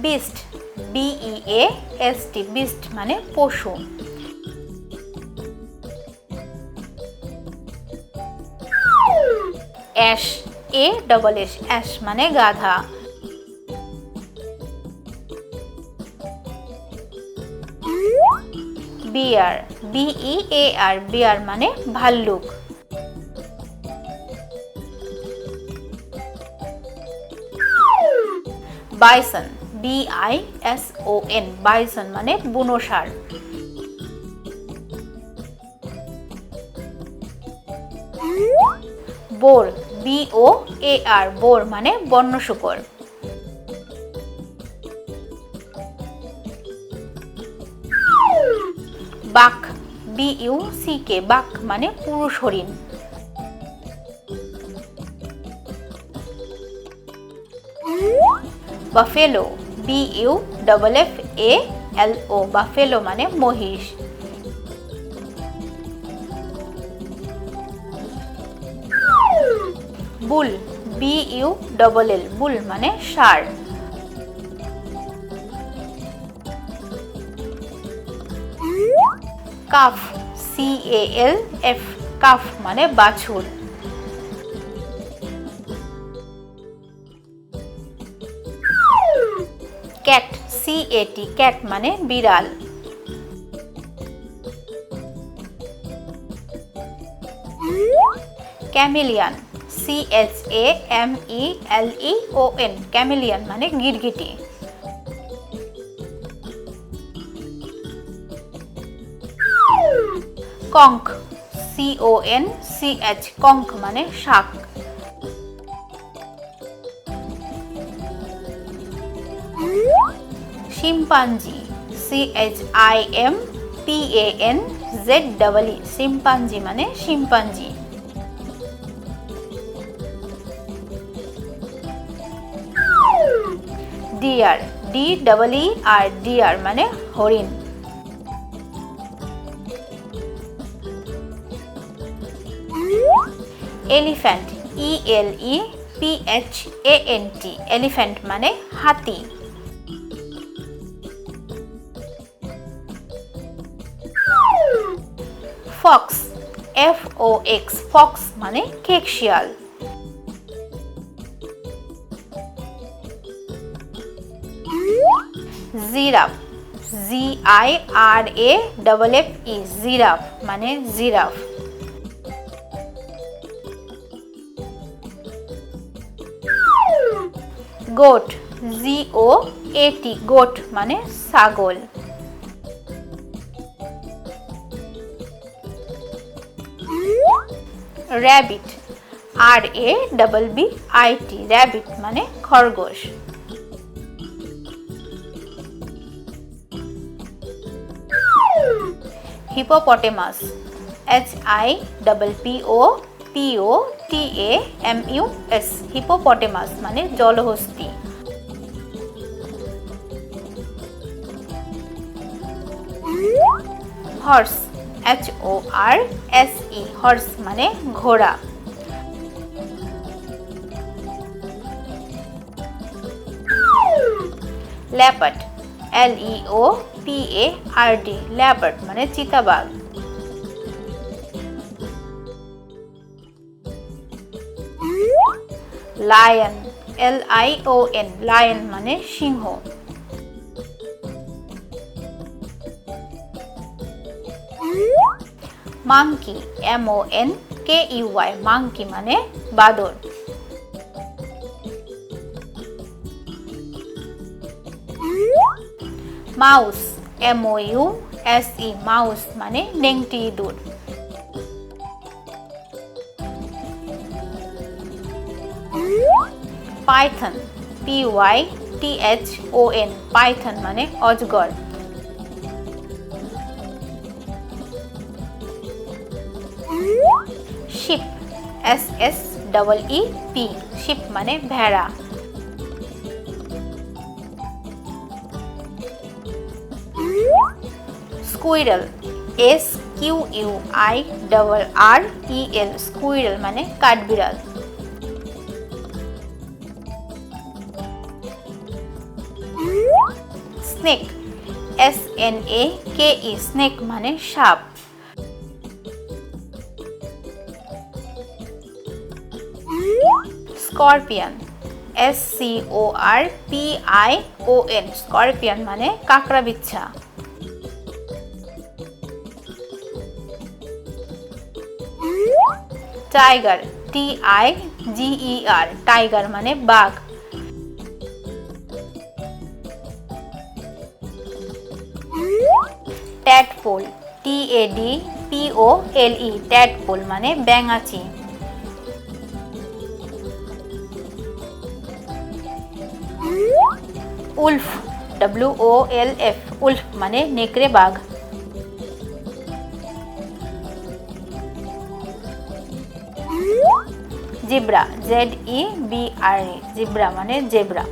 Beast, BEAST, beast মানে পশু। Ash, ASS, ash মানে গাধা। বিয়ার, BEAR, বিয়ার মানে ভাল্লুক। বাইসন, BISON, বাইসন মানে বুনো ষাঁড়। বোর, BOAR, বোর মানে বন্য শূকর। বাক, BUCK, বাক মানে পুরুষ হরিণ। বাফেলো, BUFFALO, বাফেলো মানে মহিষ। বুল, BULL, বুল মানে ষাঁড়। কাফ, CALF, কাফ মানে বাছুর। ক্যাট, CAT, ক্যাট মানে বিড়াল। ক্যামেলিয়ান, CHAMELEON, ক্যামেলিয়ান মানে গিরগিটি। কঙ্ক, CONCH, কঙ্ক মানে শাক। শিম্পাঞ্জি, CHIMPANZEE, শিম্পাঞ্জি মানে শিম্পাঞ্জি। ডিয়ার, DEER, ডিয়ার মানে হরিণ। এলিফ্যান্ট, ELEPHANT, এলিফ্যান্ট মানে হাতি। ফক্স, FOX, ফক্স মানে খেক শিয়াল। জিরাফ, GIRAFFE, জিরাফ মানে জিরাফ। গোট, GOAT, গোট মানে ছাগল। র্যাবিট, RABBIT, র্যাবিট মানে খরগোশ। হিপোপটেমাস, HIPPOPOTAMUS, হিপোপটেমাস মানে জলহস্তী। হর্স, HORSE, হর্স মানে ঘোড়া। ল্যাপার্ড, LEOPARD, ল্যাপার্ড মানে চিতাবাঘ। লায়ন, LION, লায়ন মানে সিংহ। মাংকি, MONKEY, মাংকি মানে বাদর। মাউস, MOUSE, মাউস মানে নেংটি ইঁদুর। পাইথন, PYTHON, পাইথন মানে অজগর। শিপ, SSEEP, শিপ মানে ভেড়া। স্কুইরেল, SQUIRREL, স্কুইরেল মানে কাঠবিড়াল। স্নেক, SNAKE, স্নেক মানে সাপ। স্করপিয়ন, SCORPION, স্করপিয়ন মানে কাঁকড়া বিচ্ছা। টাইগার, TIGER, টাইগার মানে বাঘ। ট্যাডপোল, TADPOLE, ট্যাডপোল মানে ব্যাঙাচি। উলফ, WOLF, উলফ মানে নেকড়ে বাঘ। জিব্রা, ZEBRA, জিব্রা মানে জেব্রা।